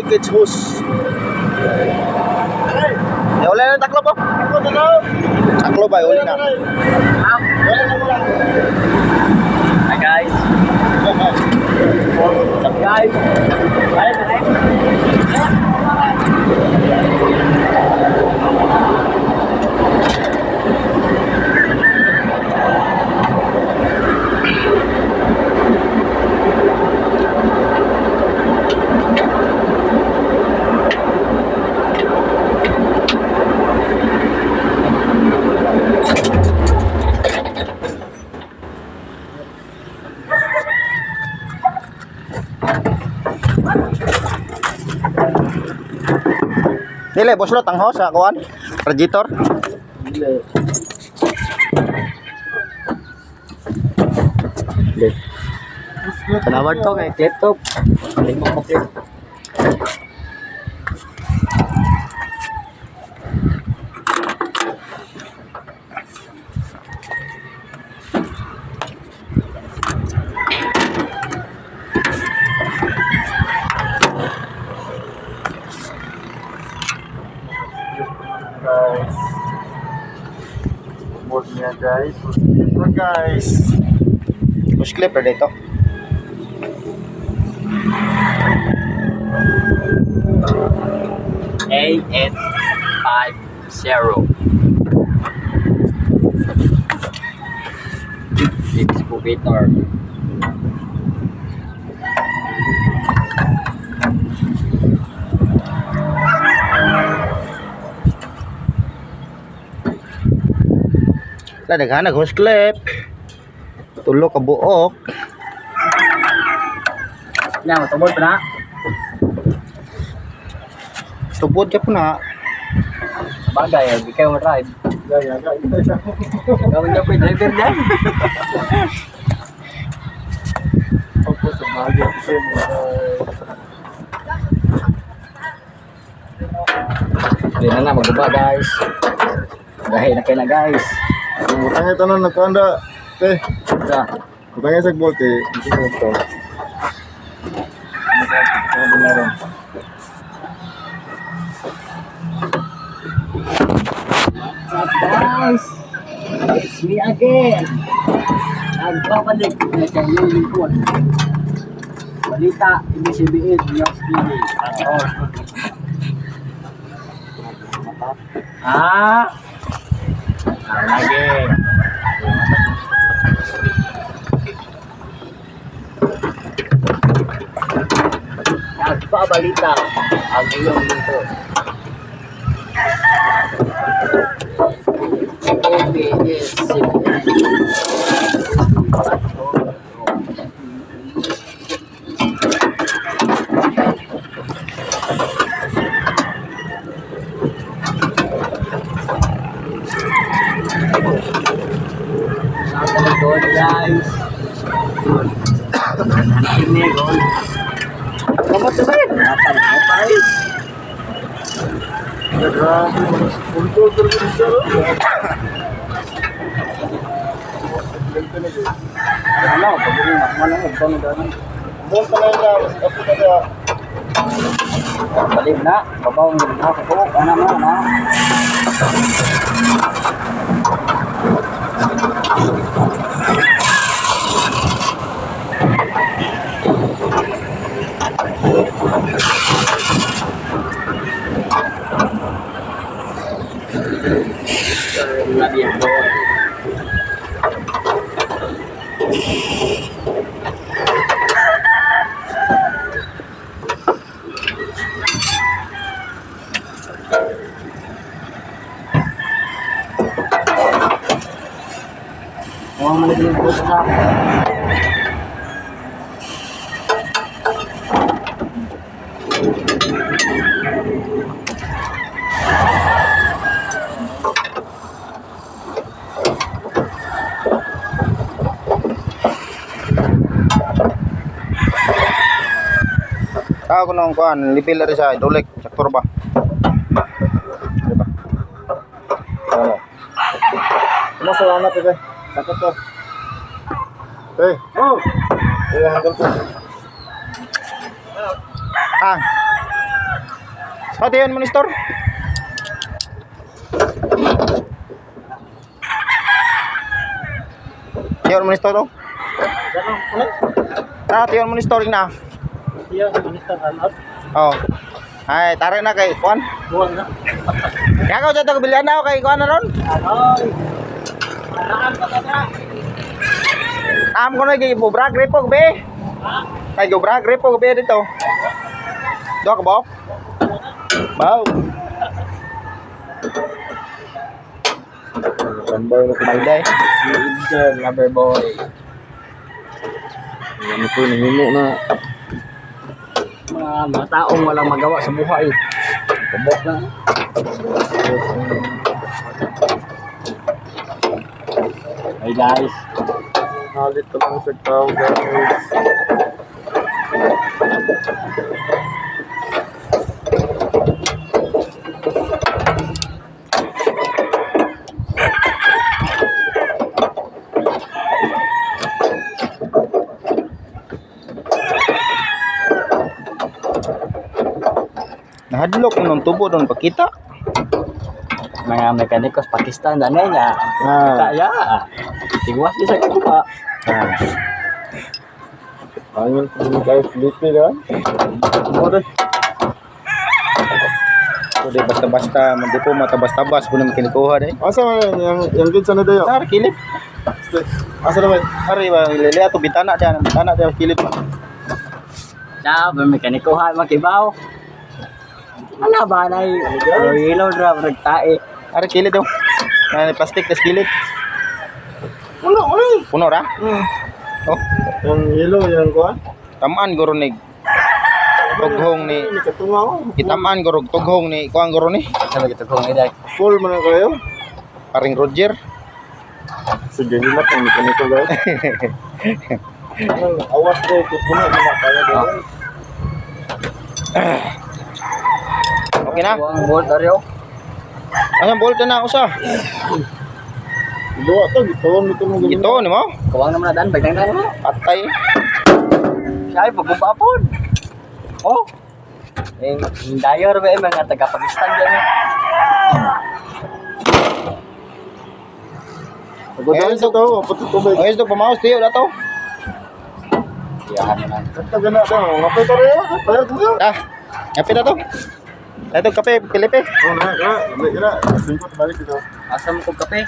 package hose. Ya uli na taklo po. Taklo ba? Uli na. Hi guys. What's up guys? Hi guys. Dili, boslot ang hose sa kuan. Radiator. Penawar to kay clip to. Limok mo clip. Guys. Board niya guys. Guys. Push clipper dito. AN50. Excavator. Daghan hose clip. Tulo ka buok. Nya matubod pa na. Tubod ka po na. Bagay, di kayo ma-drive. Gawin niyo po yung driver dyan. Opo sa bagay kasi Hindi na magbuba guys. Gahay na kayo na guys. Utangay tanan nagkanda. Te, Sa, utangay sa bote. Hindi ko ito. what's up guys? It's me again. Nagbabalik na sa inyong lingkod. Balita, ibig News TV. Lagi. Nagbabalita ang iyong lingkod. Guys, ini gol. Kamu tuh kan? Ngapain? Untuk berbicara. Ano, pagiging makman lang, ito na gano'n. Doon pa lang na, mas kapo na na. Balik na, babaw ng gano'n ako po, ano mo na. Labi ang doon. Managing po sa Ako nung kuan, lipil rin sa idolik, saktor ba? Diba? Ano? Masalamat ito. Sakot to. Eh, oh, ilang hanggang po. Ah, Pati yan mo ni store. Tiyon mo ni store to. Ganun, ulit. Tiyon mo ni store na. Iya, minister alat. Oh. Ay, tarik na kay Kuan. Buwan na. Kaya ko dito bilihan na kay Kuan na ron. Aroy. Alaan ka na. Am ko na kay Bubra Grepo be. Kay Bubra Grepo be dito. Do ka ba? Wow. Rambay na kumalday. Leader, lover boy. Ano po nahimo na. Mga taong walang magawa sa buhay. Kabok na. Hey guys. Halit ka lang sa tao guys. Nahadlok nung tubo doon pakita. Mga mekanikos Pakistan dan nga. Ah. Kaya. Tigwas di sa kuha. Angin ini kayak Filipe kan? Udah. Udah basta-basta, mandi po matabas-tabas po naman kinikuha deh. Asa yang gid sana dayo? Tar kilip. Asa naman? Hari ba lele ato bitana dia kilip. Sa mekaniko ha makibaw. Ano ba na ilaw dra nagtae. Hari kilip daw. Nah, plastik tas kilip. Puno ra? Oh, Yang yellow yang kuan. tamaan guro ni tughong ni Ketungaw. itamaan guro tughong ni kuang guro ni Sa gitu kong iday. Full man kayo. paring Roger. Sige nila kung mekaniko guys. Awas deh puno mga kaya deh. Okay na? Ang bolt aryo. Ano bolt na ako sa? Dua to giton ito mo Ito ni mo? Kawang naman na dan bagdang mo. Patay. Siya ay pagubapon. Oh. Dayor ba mga taga Pakistan diyan. Pagod sa to, pati to ba? Ayos do pamaos tiyo dato. Iyahan na. Kata gana daw, ngapay to rin. Payag mo. Ah, kape na to. Ito kape, Filipe. Oh na, lamig na. Singkot balik dito. Asam ko kape.